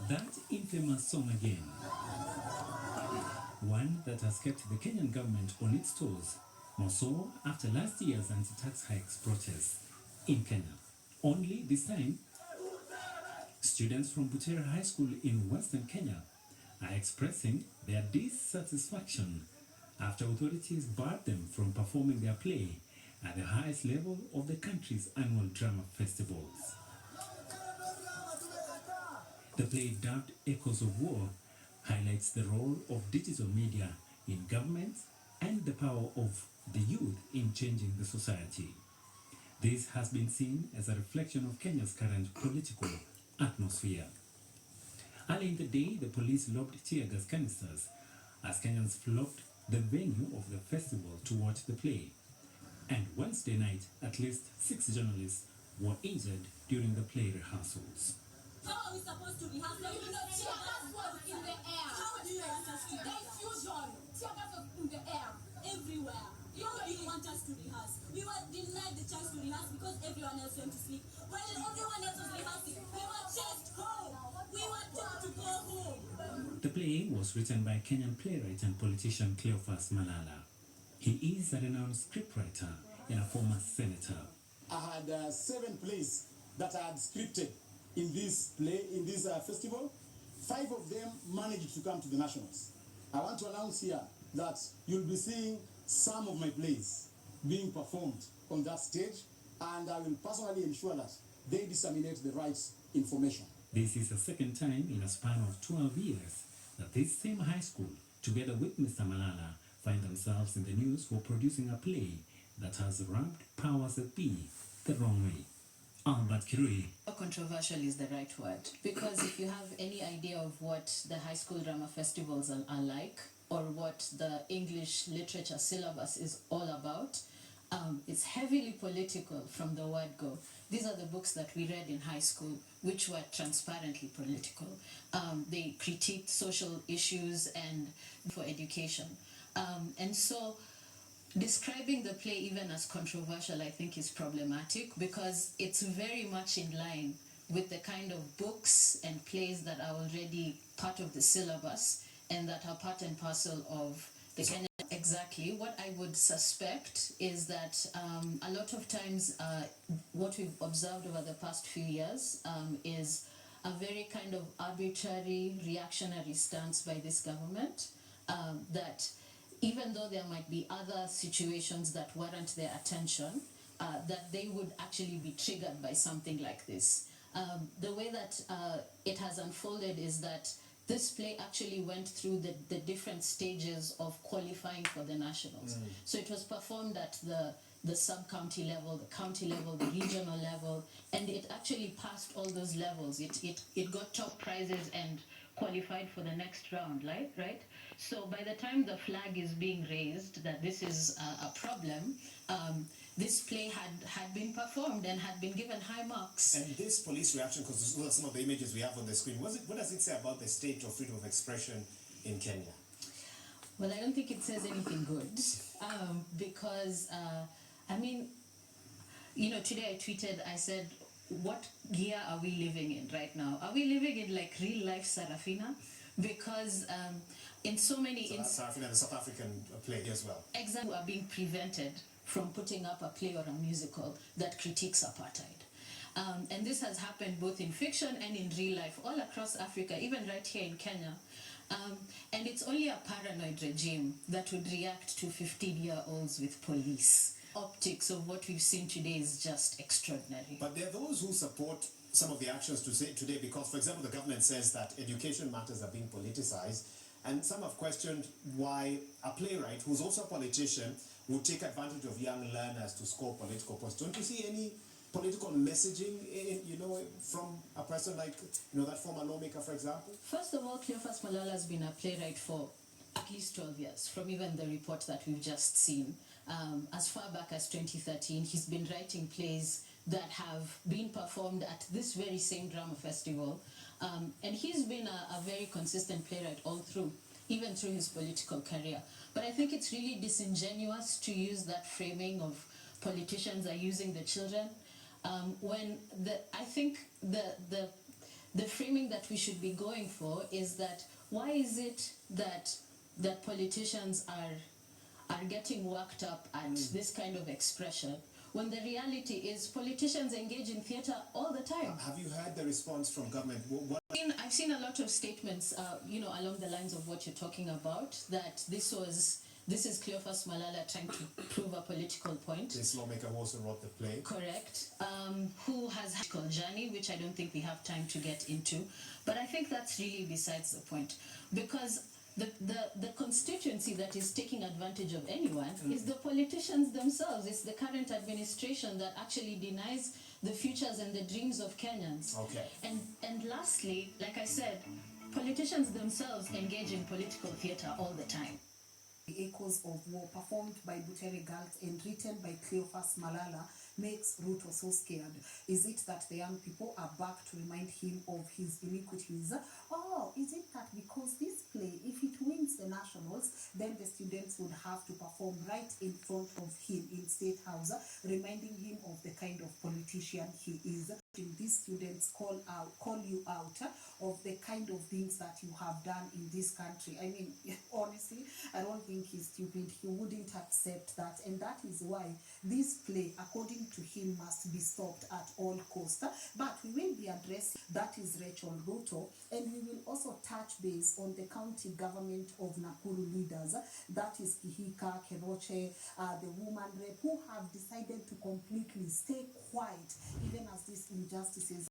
That infamous song again. One that has kept the Kenyan government on its toes, more so after last year's anti-tax hikes protests in Kenya. Only this time, students from Butere High School in Western Kenya are expressing their dissatisfaction after authorities barred them from performing their play at the highest level of the country's annual drama festivals. The play, dubbed Echoes of War, highlights the role of digital media in government and the power of the youth in changing the society. This has been seen as a reflection of Kenya's current political atmosphere. Early in the day, the police lobbed tear gas canisters as Kenyans flocked the venue of the festival to watch the play. And Wednesday night, at least 6 journalists were injured during the play rehearsals. How are we supposed to rehearse? Like, you know, tear gas was in the air. How do you want us to rehearse? There's fusion. Tear gas was in the air. Everywhere. How do you want us to rehearse? We were denied the chance to rehearse because everyone else went to sleep. While everyone else was rehearsing, we were chased home. We were told to go home. The play was written by Kenyan playwright and politician Cleophas Malala. He is a renowned scriptwriter and a former senator. I had 7 plays that I had scripted in this festival. 5 of them managed to come to the nationals. I want to announce here that you'll be seeing some of my plays being performed on that stage, and I will personally ensure that they disseminate the right information. This is the second time in a span of 12 years that this same high school, together with Mr. Malala, find themselves in the news for producing a play that has rubbed powers that be the wrong way. Albert Kirui. Controversial is the right word, because if you have any idea of what the high school drama festivals are like, or what the English literature syllabus is all about, it's heavily political from the word go. These are the books that we read in high school, which were transparently political. They critiqued social issues and for education. And so describing the play even as controversial, I think, is problematic because it's very much in line with the kind of books and plays that are already part of the syllabus and that are part and parcel of the Kenyan. Exactly. What I would suspect is that a lot of times what we've observed over the past few years is a very kind of arbitrary, reactionary stance by this government that even though there might be other situations that warrant their attention, that they would actually be triggered by something like this. The way that it has unfolded is that this play actually went through the different stages of qualifying for the nationals. So it was performed at the sub-county level, the county level, the regional level, and it actually passed all those levels. It got top prizes and qualified for the next round, right? So by the time the flag is being raised that this is a problem, this play had been performed and had been given high marks. And this police reaction, because those are some of the images we have on the screen, what does it say about the state of freedom of expression in Kenya? Well, I don't think it says anything good because, I mean, you know, today I tweeted, I said, what year are we living in right now? Are we living in like real life Sarafina? Because in so many... Sarafina, the South African play as well. Exactly, are being prevented from putting up a play or a musical that critiques apartheid. And this has happened both in fiction and in real life, all across Africa, even right here in Kenya. And it's only a paranoid regime that would react to 15-year-olds with police. Optics of what we've seen today is just extraordinary. But there are those who support some of the actions today because, for example, the government says that education matters are being politicized, and some have questioned why a playwright who's also a politician would take advantage of young learners to score political points. Don't you see any political messaging, from a person like, that former lawmaker, for example? First of all, Cleophas Malala has been a playwright for at least 12 years, from even the report that we've just seen. As far back as 2013, he's been writing plays that have been performed at this very same drama festival. And he's been a very consistent playwright all through, even through his political career. But I think it's really disingenuous to use that framing of politicians are using the children. I think the the framing that we should be going for is that why is it that politicians are getting worked up at this kind of expression, when the reality is politicians engage in theater all the time. Have you heard the response from government? I've seen a lot of statements, along the lines of what you're talking about, that this is Cleophas Malala trying to prove a political point. This lawmaker who also wrote the play. Correct. Who has a political journey, which I don't think we have time to get into. But I think that's really besides the point. Because the constituency that is taking advantage of anyone is the politicians themselves. It's the current administration that actually denies the futures and the dreams of Kenyans. Okay. And lastly, like I said, politicians themselves engage in political theater all the time. The Echoes of War, performed by Butere girls and written by Cleophas Malala, makes Ruto so scared. Is it that the young people are back to remind him of his iniquities? Or is it that because this play, if it wins the nationals, then the students would have to perform right in front of him in State House, reminding him of the kind of politician he is? These students call you out of the kind of things that you have done in this country. I mean, honestly, I don't think he's stupid. He wouldn't accept that, and that is why this play, according to him, must be stopped at all costs. But we will be addressing that is Rachel Ruto, and we will also touch base on the county government of Nakuru leaders, that is Kihika, Keroche, the woman rep, who have decided to completely stay quiet even as these injustices